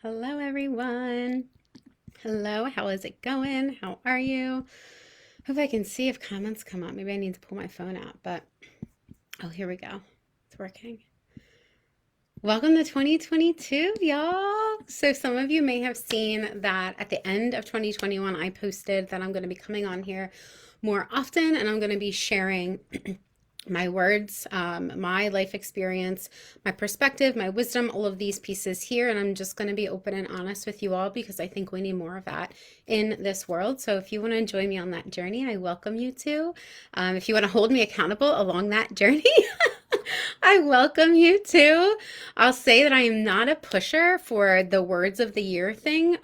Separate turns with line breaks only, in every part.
Hello, everyone. Hello, how is it going? How are you? Hope I can see if comments come up. Maybe I need to pull my phone out, but oh, here we go. It's working. Welcome to 2022, y'all. So, some of you may have seen that at the end of 2021, I posted that I'm going to be coming on here more often and I'm going to be sharing my words, my life experience, my perspective, my wisdom, all of these pieces here. And I'm just going to be open and honest with you all because I think we need more of that in this world. So if you want to join me on that journey, I welcome you to. If you want to hold me accountable along that journey, I welcome you too. I'll say that I am not a pusher for the words of the year thing.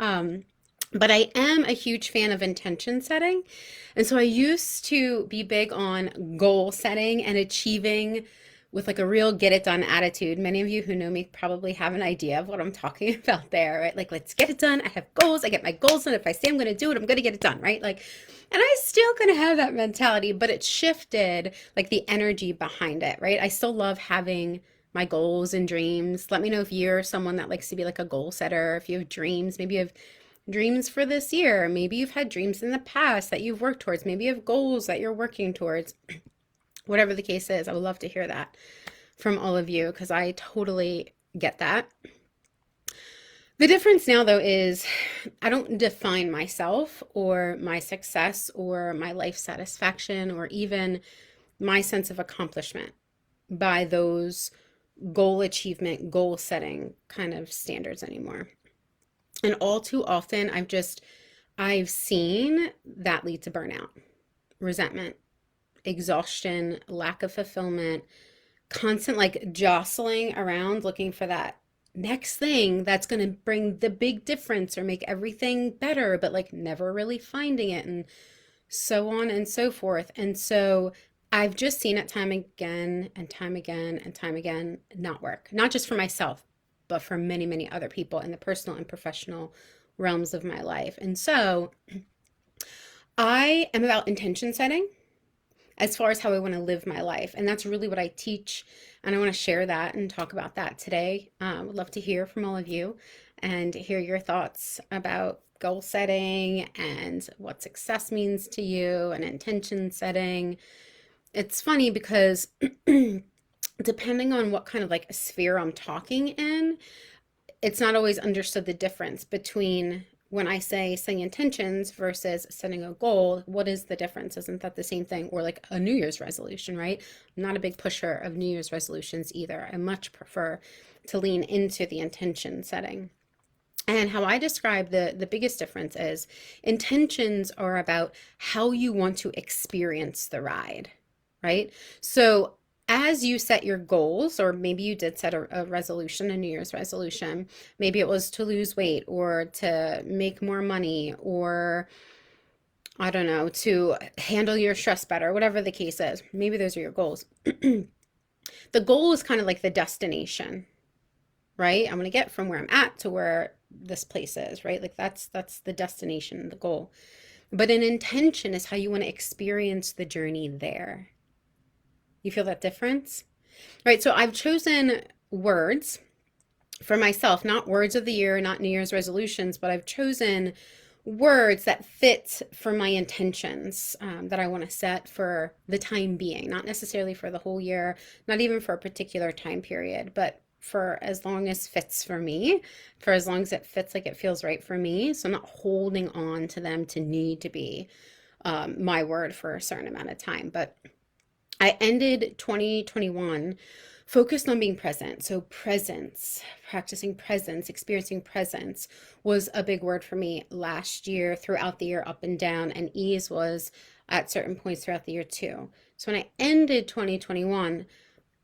But I am a huge fan of intention setting. And so I used to be big on goal setting and achieving with like a real get it done attitude. Many of you who know me probably have an idea of what I'm talking about there, right? Like, let's get it done. I have goals. I get my goals. And if I say I'm going to do it, I'm going to get it done, right? Like, and I still kind of have that mentality, but it shifted like the energy behind it, right? I still love having my goals and dreams. Let me know if you're someone that likes to be like a goal setter, if you have dreams, maybe you have dreams for this year. Maybe you've had dreams in the past that you've worked towards. Maybe you have goals that you're working towards. Whatever the case is, I would love to hear that from all of you because I totally get that. The difference now, though, is I don't define myself or my success or my life satisfaction or even my sense of accomplishment by those goal achievement, goal setting kind of standards anymore. And all too often, I've seen that lead to burnout, resentment, exhaustion, lack of fulfillment, constant like jostling around looking for that next thing that's going to bring the big difference or make everything better, but like never really finding it, and so on and so forth. And so I've just seen it time again and time again and time again not work, not just for myself, but for many, many other people in the personal and professional realms of my life. And so I am about intention setting as far as how I want to live my life. And that's really what I teach. And I want to share that and talk about that today. I would love to hear from all of you and hear your thoughts about goal setting and what success means to you and intention setting. It's funny because depending on what kind of like sphere I'm talking in, it's not always understood the difference between when I say setting intentions versus setting a goal. What is the difference? Isn't that the same thing? Or like a New Year's resolution, right? I'm not a big pusher of New Year's resolutions either. I much prefer to lean into the intention setting. And how I describe the biggest difference is intentions are about how you want to experience the ride, right? So as you set your goals, or maybe you did set a resolution, a New Year's resolution, maybe it was to lose weight or to make more money or I don't know, to handle your stress better, whatever the case is. Maybe those are your goals. The goal is kind of like the destination, right? I'm going to get from where I'm at to where this place is, right? Like that's the destination, the goal. But an intention is how you want to experience the journey there. You feel that difference? Right, so I've chosen words for myself, not words of the year, not New Year's resolutions, but I've chosen words that fit for my intentions that I want to set for the time being, not necessarily for the whole year, not even for a particular time period, but for as long as fits for me, for as long as it fits like it feels right for me. So I'm not holding on to them to need to be my word for a certain amount of time. But I ended 2021 focused on being present. So presence, practicing presence, experiencing presence was a big word for me last year, throughout the year, up and down, and ease was at certain points throughout the year too. So when I ended 2021,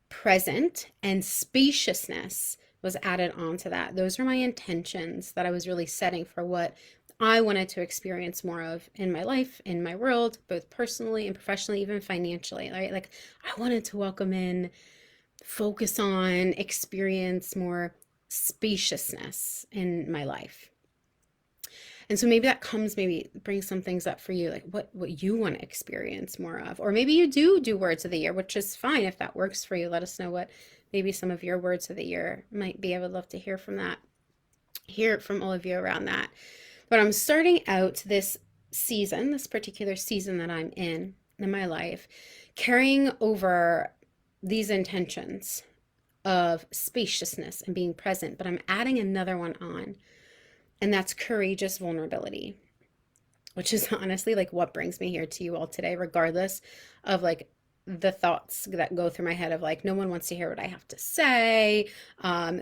present and spaciousness was added onto that. Those were my intentions that I was really setting for what I wanted to experience more of in my life, in my world, both personally and professionally, even financially, right? Like I wanted to welcome in, focus on, experience more spaciousness in my life. And so maybe that comes, maybe brings some things up for you, like what you want to experience more of. Or maybe you do words of the year, which is fine. If that works for you, let us know what maybe some of your words of the year might be. I would love to hear from that. hear from all of you around that. But I'm starting out this season, this particular season that I'm in my life, carrying over these intentions of spaciousness and being present, but I'm adding another one on, and that's courageous vulnerability, which is honestly like what brings me here to you all today, regardless of like the thoughts that go through my head of like, no one wants to hear what I have to say.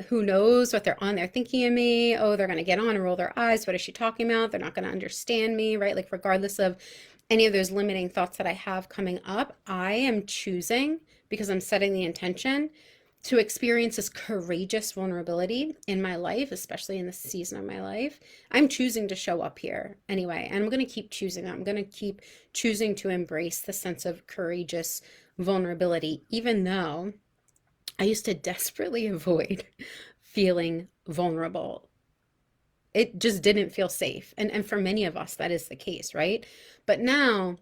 Who knows what they're on there thinking of me? Oh, they're going to get on and roll their eyes. What is she talking about? They're not going to understand me, right? Like, regardless of any of those limiting thoughts that I have coming up, I am choosing, because I'm setting the intention to experience this courageous vulnerability in my life, especially in this season of my life. I'm choosing to show up here anyway, and I'm going to keep choosing that. I'm going to keep choosing to embrace the sense of courageous vulnerability, even though I used to desperately avoid feeling vulnerable. It just didn't feel safe. And for many of us, that is the case, right? But now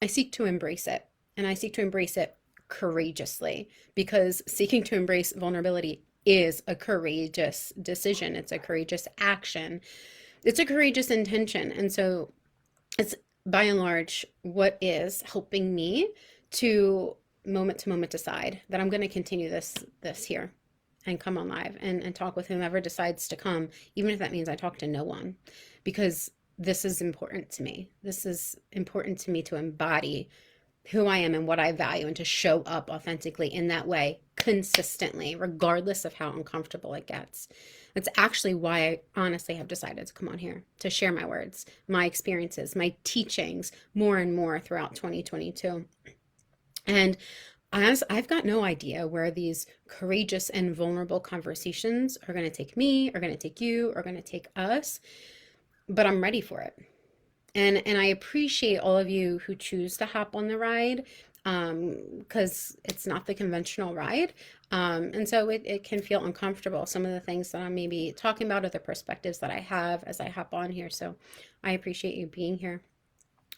I seek to embrace it, and I seek to embrace it courageously, because seeking to embrace vulnerability is a courageous decision. It's a courageous action. It's a courageous intention. And so it's by and large what is helping me to moment decide that I'm going to continue this here and come on live and talk with whomever decides to come, even if that means I talk to no one, because this is important to me. This is important to me to embody who I am and what I value, and to show up authentically in that way consistently, regardless of how uncomfortable it gets. That's actually why I honestly have decided to come on here to share my words, my experiences, my teachings more and more throughout 2022. And I've got no idea where these courageous and vulnerable conversations are going to take me, are going to take you, are going to take us, but I'm ready for it. And I appreciate all of you who choose to hop on the ride, because it's not the conventional ride. And so it can feel uncomfortable. Some of the things that I'm maybe talking about are the perspectives that I have as I hop on here. So I appreciate you being here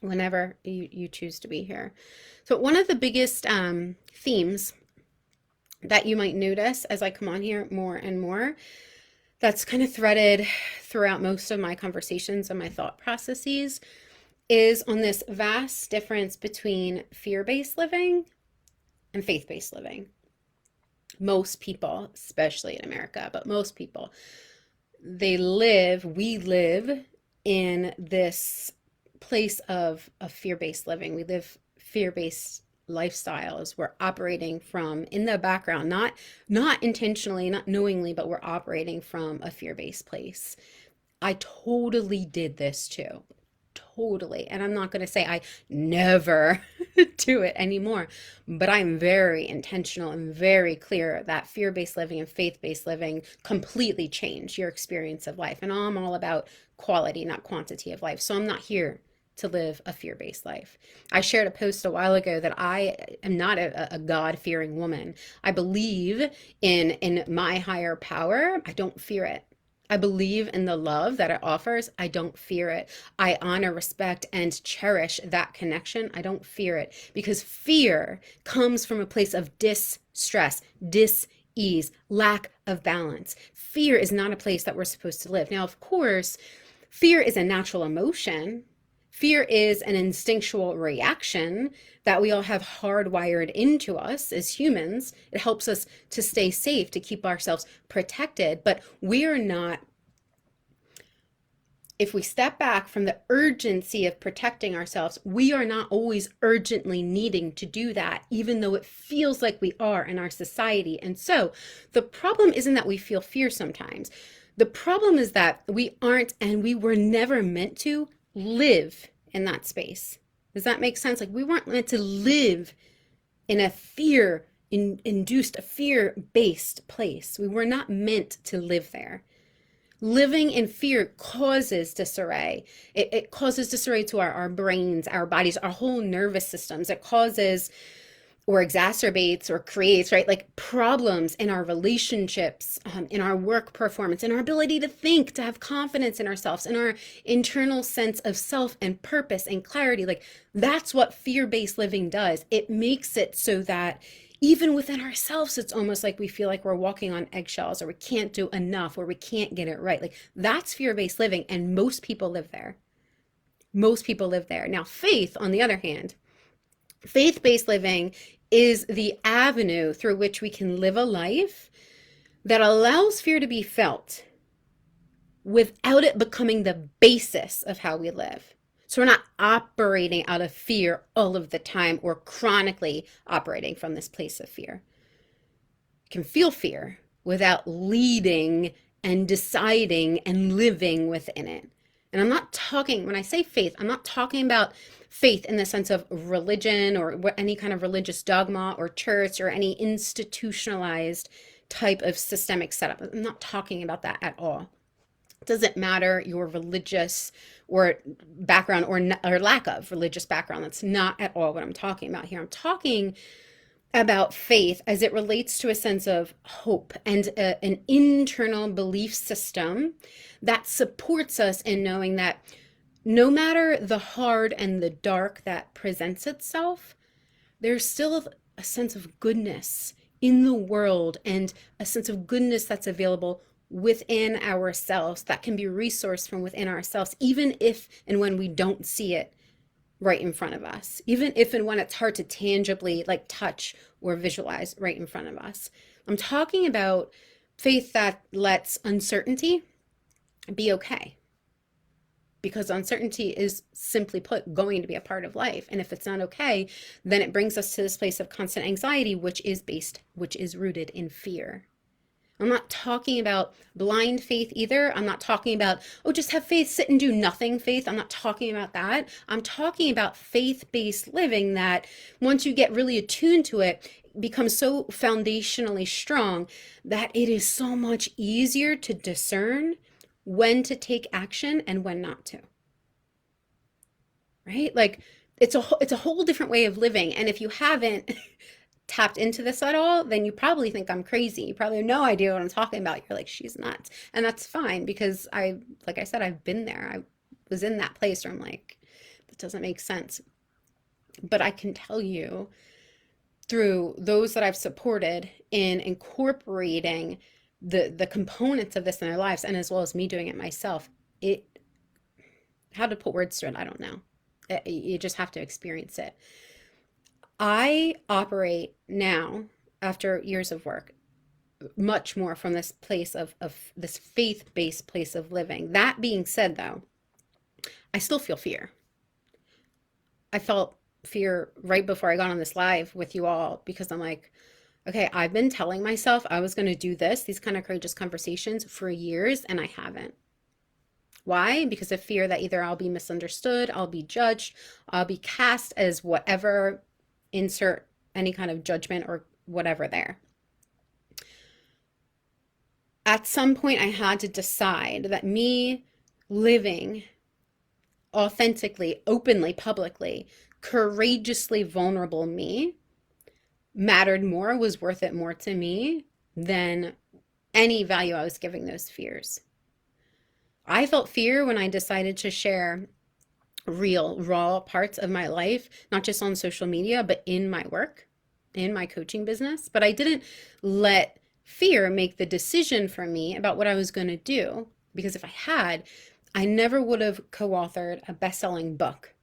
whenever you choose to be here. So one of the biggest themes that you might notice as I come on here more and more, that's kind of threaded throughout most of my conversations and my thought processes, is on this vast difference between fear-based living and faith-based living. Most people, especially in America, but most people, we live in this place of fear-based living. We live fear-based lifestyles. We're operating from in the background, not intentionally, not knowingly, but we're operating from a fear-based place. I totally did this too. Totally. And I'm not going to say I never do it anymore, but I'm very intentional and very clear that fear-based living and faith-based living completely change your experience of life. And I'm all about quality, not quantity of life. So I'm not here to live a fear-based life. I shared a post a while ago that I am not a God-fearing woman. I believe in my higher power. I don't fear it. I believe in the love that it offers. I don't fear it. I honor, respect, and cherish that connection. I don't fear it, because fear comes from a place of distress, dis-ease, lack of balance. Fear is not a place that we're supposed to live. Now, of course, fear is a natural emotion. Fear is an instinctual reaction that we all have hardwired into us as humans. It helps us to stay safe, to keep ourselves protected, but we are not, if we step back from the urgency of protecting ourselves, we are not always urgently needing to do that, even though it feels like we are in our society. And so the problem isn't that we feel fear sometimes. The problem is that we aren't, and we were never meant to live in that space. Does that make sense? Like, we weren't meant to live in a induced, a fear-based place. We were not meant to live there. Living in fear causes disarray. It causes disarray to our brains, our bodies, our whole nervous systems. It causes or exacerbates or creates, right, like problems in our relationships, in our work performance, in our ability to think, to have confidence in ourselves, in our internal sense of self and purpose and clarity. Like, that's what fear-based living does. It makes it so that even within ourselves, it's almost like we feel like we're walking on eggshells, or we can't do enough, or we can't get it right. Like, that's fear-based living, and most people live there. Most people live there. Now, faith, on the other hand, faith-based living is the avenue through which we can live a life that allows fear to be felt without it becoming the basis of how we live. So we're not operating out of fear all of the time, or chronically operating from this place of fear. You can feel fear without leading and deciding and living within it. And I'm not talking, when I say faith, I'm not talking about faith in the sense of religion or any kind of religious dogma or church or any institutionalized type of systemic setup. I'm not talking about that at all. It doesn't matter your religious or background, or lack of religious background. That's not at all what I'm talking about here. I'm talking about faith as it relates to a sense of hope and an internal belief system that supports us in knowing that no matter the hard and the dark that presents itself, there's still a sense of goodness in the world, and a sense of goodness that's available within ourselves, that can be resourced from within ourselves, even if and when we don't see it right in front of us, even if and when it's hard to tangibly like touch or visualize right in front of us. I'm talking about faith that lets uncertainty be okay, because uncertainty is, simply put, going to be a part of life. And if it's not okay, then it brings us to this place of constant anxiety, which is rooted in fear. I'm not talking about blind faith either. I'm not talking about, oh, just have faith, sit and do nothing faith. I'm not talking about that. I'm talking about faith-based living that, once you get really attuned to it, becomes so foundationally strong that it is so much easier to discern when to take action and when not to. Right? Like, it's a whole different way of living. And if you haven't tapped into this at all, then you probably think I'm crazy. You probably have no idea what I'm talking about. You're like, she's nuts. And that's fine, because like I said, I've been there. I was in that place where I'm like, that doesn't make sense. But I can tell you, through those that I've supported in incorporating the components of this in their lives, and as well as me doing it myself, how to put words to it, I don't know. You just have to experience it. I operate now, after years of work, much more from this place of this faith-based place of living. That being said, though, I still feel fear. I felt fear right before I got on this live with you all, because I'm like, okay, I've been telling myself I was going to do these kind of courageous conversations for years, and I haven't. Why? Because of fear that either I'll be misunderstood, I'll be judged, I'll be cast as whatever, insert any kind of judgment or whatever there. At some point, I had to decide that me living authentically, openly, publicly, courageously vulnerable me mattered more, was worth it more to me than any value I was giving those fears. I felt fear when I decided to share real, raw parts of my life, not just on social media, but in my work, in my coaching business. But I didn't let fear make the decision for me about what I was going to do, because if I had, I never would have co-authored a best-selling book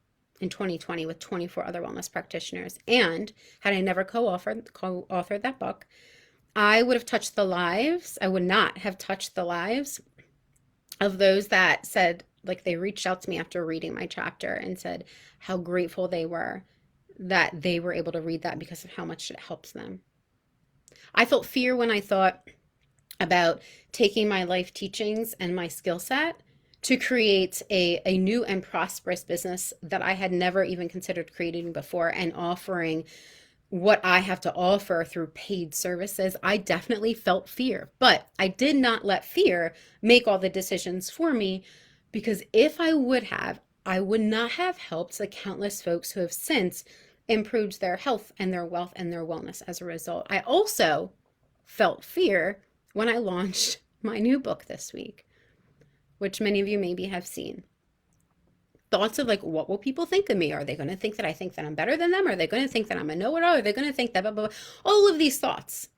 in 2020 with 24 other wellness practitioners. And had I never co-authored that book, I would have touched the lives. I would not have touched the lives of those that said, like, they reached out to me after reading my chapter and said how grateful they were that they were able to read that because of how much it helps them. I felt fear when I thought about taking my life teachings and my skill set to create a new and prosperous business that I had never even considered creating before, and offering what I have to offer through paid services. I definitely felt fear, but I did not let fear make all the decisions for me, because if I would have, I would not have helped the countless folks who have since improved their health and their wealth and their wellness as a result. I also felt fear when I launched my new book this week, which many of you maybe have seen. thoughts of like, what will people think of me? Are they going to think that I think that I'm better than them? Are they going to think that I'm a know-it-all? Are they going to think that blah, blah, blah? All of these thoughts,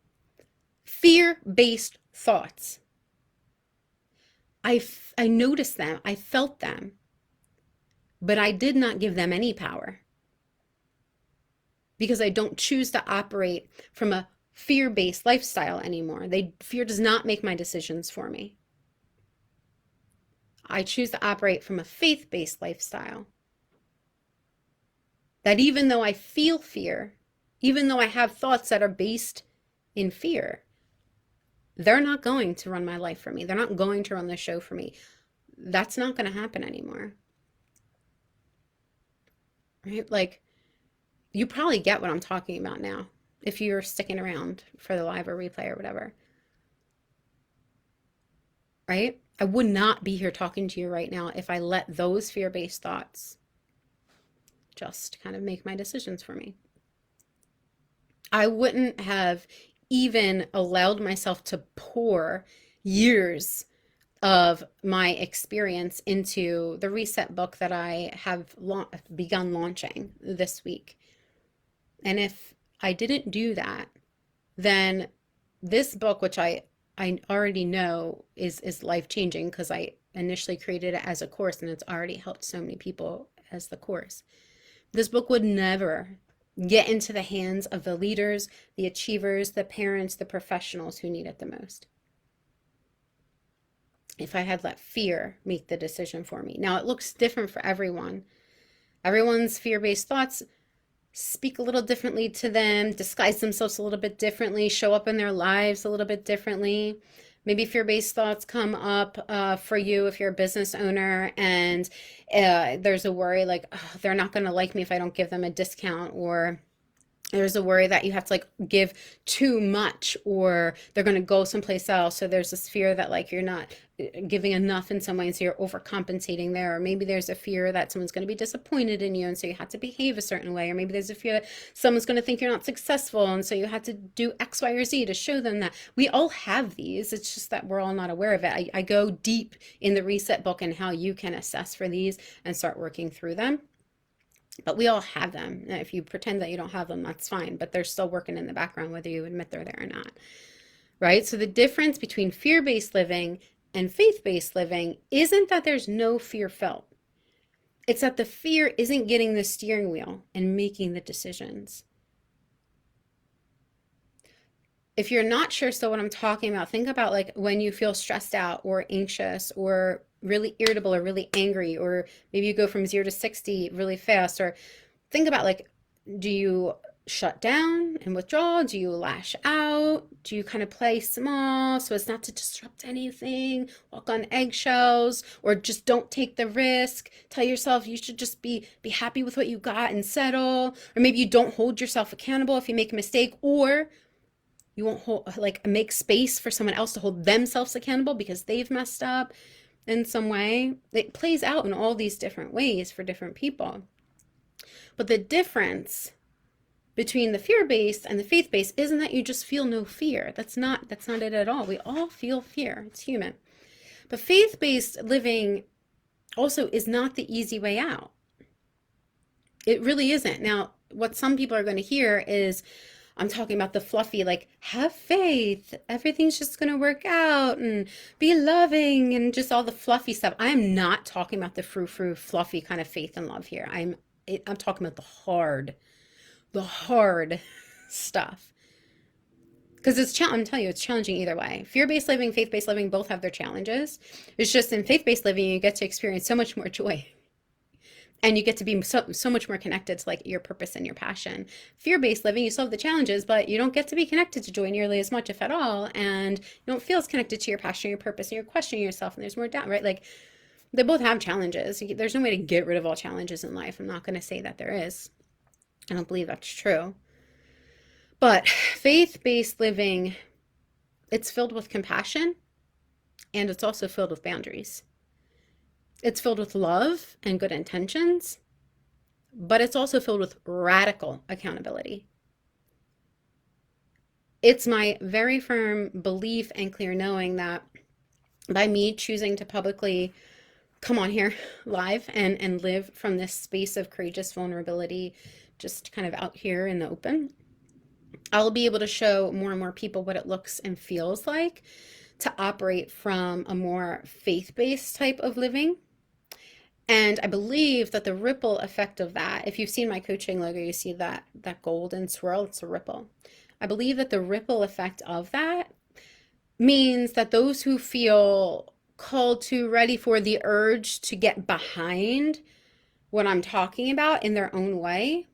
fear-based thoughts. I noticed them, I felt them, but I did not give them any power because I don't choose to operate from a fear-based lifestyle anymore. Fear does not make my decisions for me. I choose to operate from a faith-based lifestyle. That even though I feel fear, even though I have thoughts that are based in fear, they're not going to run my life for me. They're not going to run the show for me. That's not going to happen anymore. Right? Like, you probably get what I'm talking about now if you're sticking around for the live or replay or whatever. Right? I would not be here talking to you right now if I let those fear-based thoughts just kind of make my decisions for me. I wouldn't have even allowed myself to pour years of my experience into the reset book that I have begun launching this week. And if I didn't do that, then this book, which I already know is life-changing because I initially created it as a course and it's already helped so many people as the course. This book would never get into the hands of the leaders, the achievers, the parents, the professionals who need it the most if I had let fear make the decision for me. Now, it looks different for everyone. Everyone's fear-based thoughts speak a little differently to them, disguise themselves a little bit differently, show up in their lives a little bit differently. Maybe fear-based thoughts come up for you if you're a business owner and there's a worry like, oh, they're not going to like me if I don't give them a discount, or there's a worry that you have to like give too much or they're going to go someplace else. So there's this fear that like you're not giving enough in some way, and so you're overcompensating there. Or maybe there's a fear that someone's going to be disappointed in you, and so you have to behave a certain way. Or maybe there's a fear that someone's going to think you're not successful, and so you have to do X, Y, or Z to show them that. We all have these. It's just that we're all not aware of it. I go deep in the reset book and how you can assess for these and start working through them. But we all have them. If you pretend that you don't have them, that's fine. But they're still working in the background, whether you admit they're there or not. Right? So the difference between fear-based living and faith-based living isn't that there's no fear felt. It's that the fear isn't getting the steering wheel and making the decisions. If you're not sure still what I'm talking about, think about like when you feel stressed out or anxious or really irritable or really angry, or maybe you go from 0 to 60 really fast, or think about like, do you shut down and withdraw? Do you lash out? Do you kind of play small so as not to disrupt anything, walk on eggshells, or just don't take the risk? Tell yourself you should just be happy with what you got and settle. Or maybe you don't hold yourself accountable if you make a mistake, or you won't make space for someone else to hold themselves accountable because they've messed up in some way. It plays out in all these different ways for different people. But the difference between the fear-based and the faith-based isn't that you just feel no fear. That's not it at all. We all feel fear. It's human. But faith-based living also is not the easy way out. It really isn't. Now, what some people are going to hear is, I'm talking about the fluffy, like, have faith, everything's just going to work out, and be loving, and just all the fluffy stuff. I'm not talking about the frou-frou, fluffy kind of faith and love here. I'm talking about the hard stuff. Because I'm telling you, it's challenging either way. Fear-based living, faith-based living, both have their challenges. It's just in faith-based living, you get to experience so much more joy. And you get to be so much more connected to like your purpose and your passion. Fear-based living, you still have the challenges, but you don't get to be connected to joy nearly as much, if at all. And you don't feel as connected to your passion, your purpose, and you're questioning yourself, and there's more doubt, right? Like, they both have challenges. There's no way to get rid of all challenges in life. I'm not going to say that there is. I don't believe that's true. But faith-based living, it's filled with compassion, and it's also filled with boundaries. It's filled with love and good intentions, but it's also filled with radical accountability. It's my very firm belief and clear knowing that by me choosing to publicly come on here live and live from this space of courageous vulnerability, just kind of out here in the open, I'll be able to show more and more people what it looks and feels like to operate from a more faith-based type of living. And I believe that the ripple effect of that, if you've seen my coaching logo, you see that golden swirl, it's a ripple. I believe that the ripple effect of that means that those who feel called to, ready for, the urge to get behind what I'm talking about in their own way,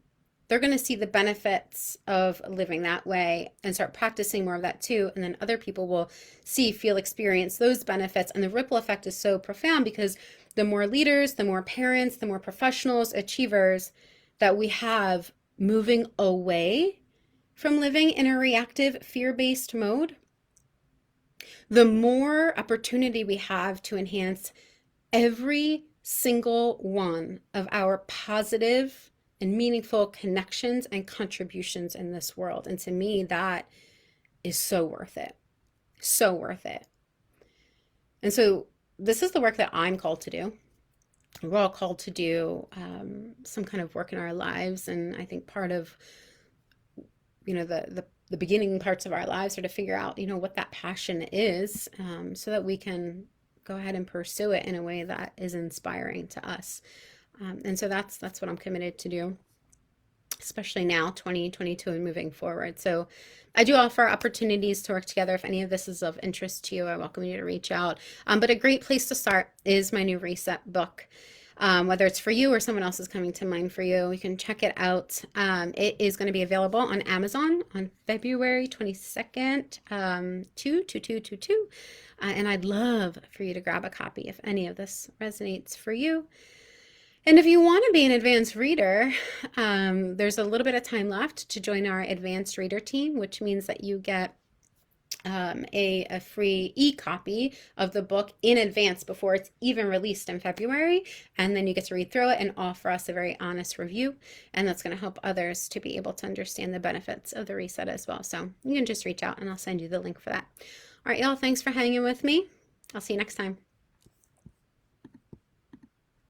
they're going to see the benefits of living that way and start practicing more of that too. And then other people will see, feel, experience those benefits. And the ripple effect is so profound because the more leaders, the more parents, the more professionals, achievers that we have moving away from living in a reactive, fear-based mode, the more opportunity we have to enhance every single one of our positive and meaningful connections and contributions in this world. And to me, that is so worth it. So worth it. And so this is the work that I'm called to do. We're all called to do some kind of work in our lives. And I think part of, the beginning parts of our lives are to figure out, what that passion is, so that we can go ahead and pursue it in a way that is inspiring to us. And so that's what I'm committed to do, especially now, 2022 and moving forward. So I do offer opportunities to work together. If any of this is of interest to you, I welcome you to reach out. But a great place to start is my new Reset book. Whether it's for you or someone else is coming to mind for you, you can check it out. It is going to be available on Amazon on February 22nd, 2222. And I'd love for you to grab a copy if any of this resonates for you. And if you want to be an advanced reader, there's a little bit of time left to join our advanced reader team, which means that you get a free e-copy of the book in advance before it's even released in February. And then you get to read through it and offer us a very honest review. And that's going to help others to be able to understand the benefits of the reset as well. So you can just reach out and I'll send you the link for that. All right, y'all, thanks for hanging with me. I'll see you next time.